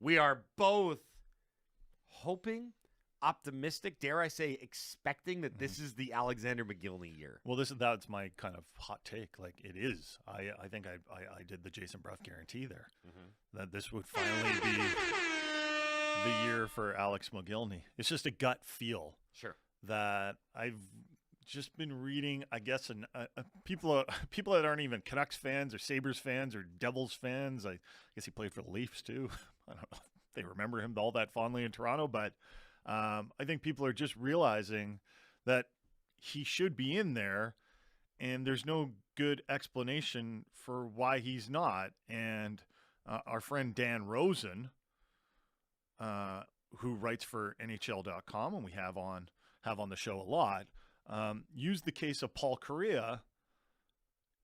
We are both hoping, optimistic, dare I say, expecting that this is the Alexander Mogilny year. Well, that's my kind of hot take. Like, it is. I think I did the Jason Brough guarantee there. That this would finally be the year for Alex Mogilny. It's just a gut feel. Sure. That I've just been reading, I guess, people that aren't even Canucks fans or Sabres fans or Devils fans. I guess he played for the Leafs too. I don't know if they remember him all that fondly in Toronto, but I think people are just realizing that he should be in there, and there's no good explanation for why he's not. And our friend Dan Rosen, who writes for NHL.com, and we have on the show a lot, used the case of Paul Kariya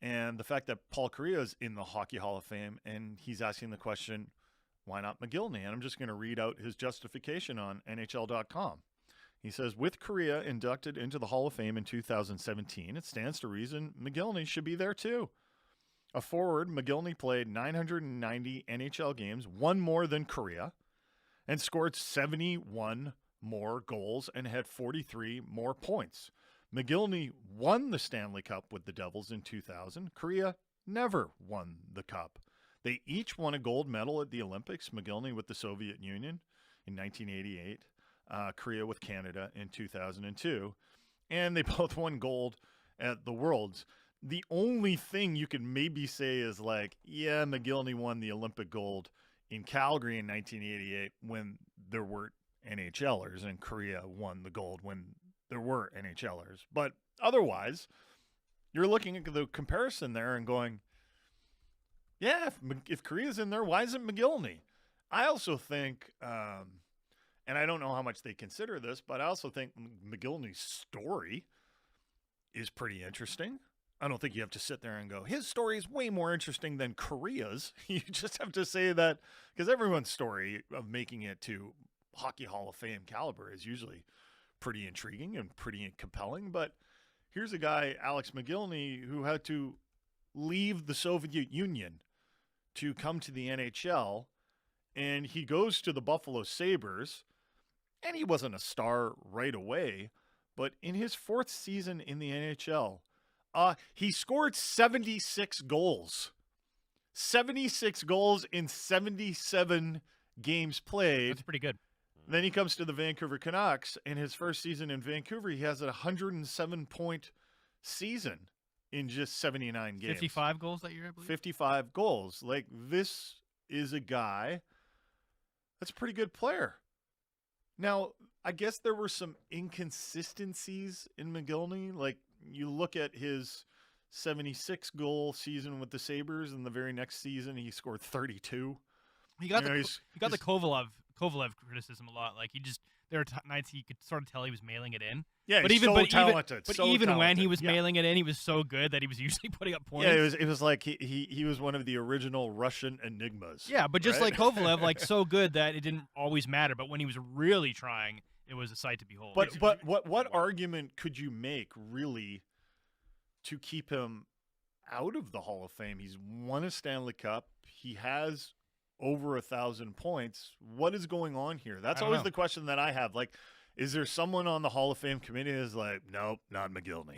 and the fact that Paul Kariya is in the Hockey Hall of Fame, and he's asking the question, why not Mogilny? And I'm just going to read out his justification on NHL.com. He says, with Kariya inducted into the Hall of Fame in 2017, it stands to reason Mogilny should be there too. A forward, Mogilny played 990 NHL games, one more than Kariya, and scored 71 more goals and had 43 more points. Mogilny won the Stanley Cup with the Devils in 2000. Kariya never won the Cup. They each won a gold medal at the Olympics, Mogilny with the Soviet Union in 1988, Kariya with Canada in 2002, and they both won gold at the Worlds. The only thing you could maybe say is like, yeah, Mogilny won the Olympic gold in Calgary in 1988 when there were NHLers, and Kariya won the gold when there were NHLers. But otherwise, you're looking at the comparison there and going, yeah, if Kariya's in there, why isn't Mogilny? I also think, and I don't know how much they consider this, but I also think Mogilny's story is pretty interesting. I don't think you have to sit there and go, his story is way more interesting than Kariya's. You just have to say that, because everyone's story of making it to Hockey Hall of Fame caliber is usually pretty intriguing and pretty compelling. But here's a guy, Alex Mogilny, who had to leave the Soviet Union to come to the NHL, and he goes to the Buffalo Sabres, and he wasn't a star right away, but in his fourth season in the NHL, he scored 76 goals. 76 goals in 77 games played. That's pretty good. Then he comes to the Vancouver Canucks, and his first season in Vancouver, he has a 107-point season in just 79 games. 55 goals that year, I believe? 55 goals. Like, this is a guy that's a pretty good player. Now, I guess there were some inconsistencies in Mogilny. Like, you look at his 76-goal season with the Sabres, and the very next season he scored 32. He got the Kovalev criticism a lot. Like, there were nights he could sort of tell he was mailing it in. Yeah, he's so talented. But even when he was mailing it in, he was so good that he was usually putting up points. Yeah, it was like he was one of the original Russian enigmas. Yeah, but just like Kovalev, like so good that it didn't always matter. But when he was really trying, it was a sight to behold. But what argument could you make really to keep him out of the Hall of Fame? He's won a Stanley Cup. He has over 1,000 points. What is going on here? That's always the question that I have. Like, is there someone on the Hall of Fame committee that's like, nope, not Mogilny?